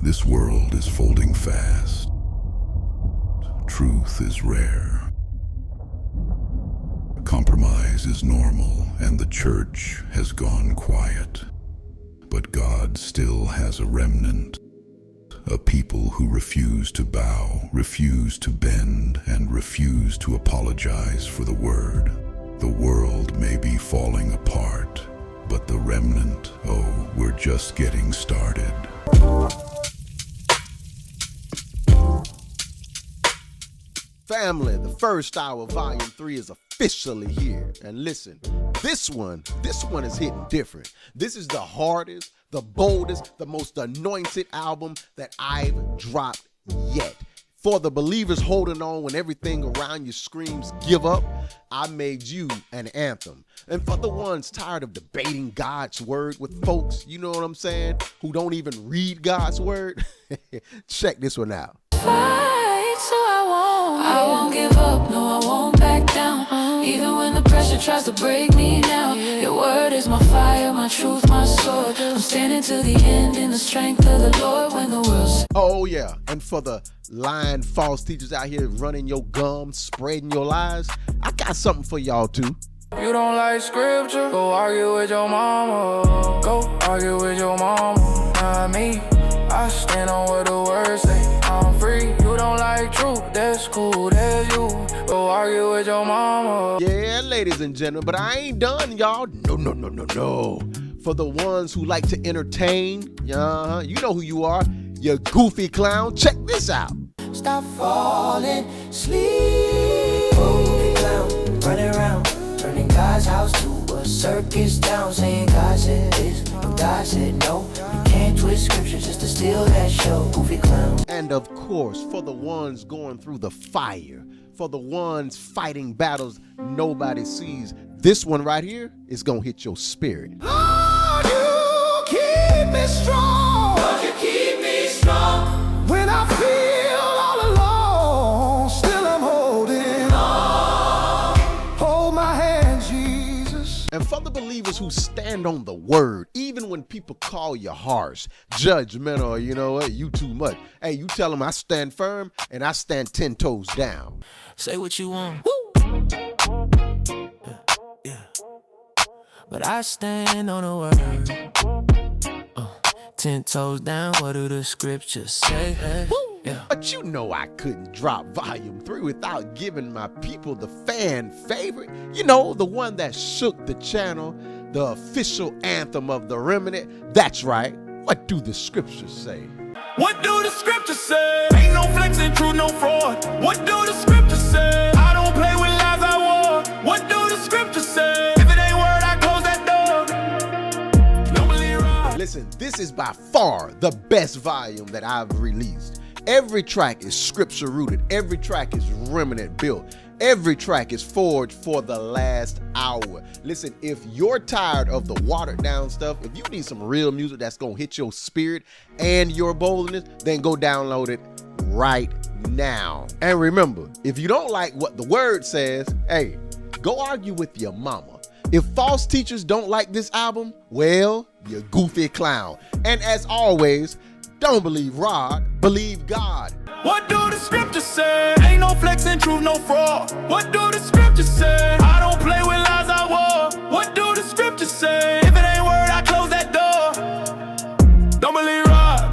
This world is folding fast. Truth is rare. Compromise is normal, and the church has gone quiet. But God still has a remnant. A people who refuse to bow, refuse to bend, and refuse to apologize for the word. The world may be falling apart, but the remnant, oh, we're just getting started. Family, the first hour of Volume 3 is officially here. And listen, this one is hitting different. This is the hardest, the boldest, the most anointed album that I've dropped yet. For the believers holding on when everything around you screams, give up, I made you an anthem. And for the ones tired of debating God's word with folks, you know what I'm saying, who don't even read God's word, check this one out. So I won't give up, no, I won't back down. Even when the pressure tries to break me now. Your word is my fire, my truth, my sword. I'm standing to the end in the strength of the Lord when the world's... Oh yeah, and for the lying false teachers out here running your gums, spreading your lies, I got something for y'all too. You don't like scripture? Go argue with your mama. Go argue with your mama, not me. I stand on what the words say, I'm free. You don't like truth, that's cool, that's you. Go argue with your mama. Yeah, ladies and gentlemen, but I ain't done, y'all. No. For the ones who like to entertain, you know who you are, you goofy clown. Check this out. Stop falling asleep. Goofy clown, running around, turning God's house to a circus town, saying God said this, and God said no. You can't twist scripture just to steal that show, goofy clown. And of course, for the ones going through the fire, for the ones fighting battles nobody sees, this one right here is gonna hit your spirit. Lord, you keep me strong. Lord, you keep me strong. When I feel all alone, still I'm holding on. Hold my hand, Jesus. And for the believers who stand on the word, even when people call you harsh, judgmental, or you know what, you too much. Hey, you tell them I stand firm and I stand 10 toes down. Say what you want. Woo! Yeah. But I stand on the word. 10 toes down, what do the scriptures say? Hey. Yeah. But you know I couldn't drop Volume 3 without giving my people the fan favorite. You know, the one that shook the channel, the official anthem of the remnant. That's right. What do the scriptures say? What do the scriptures say? Ain't no flexing, true, no fraud. What do the scriptures say? I don't play with lies, I war. What do the scriptures say? If it ain't word, I close that door. Don't believe right. Listen, this is by far the best volume that I've released. Every track is scripture rooted. Every track is remnant built. Every track is forged for the last hour. Listen, if you're tired of the watered down stuff, if you need some real music that's gonna hit your spirit and your boldness, then go download it right now. And remember, if you don't like what the word says, hey, go argue with your mama. If false teachers don't like this album, well, you goofy clown. And as always, don't believe Rod, believe God. What do the scriptures say? Ain't no flexing, truth, no fraud. What do the scriptures say? I don't play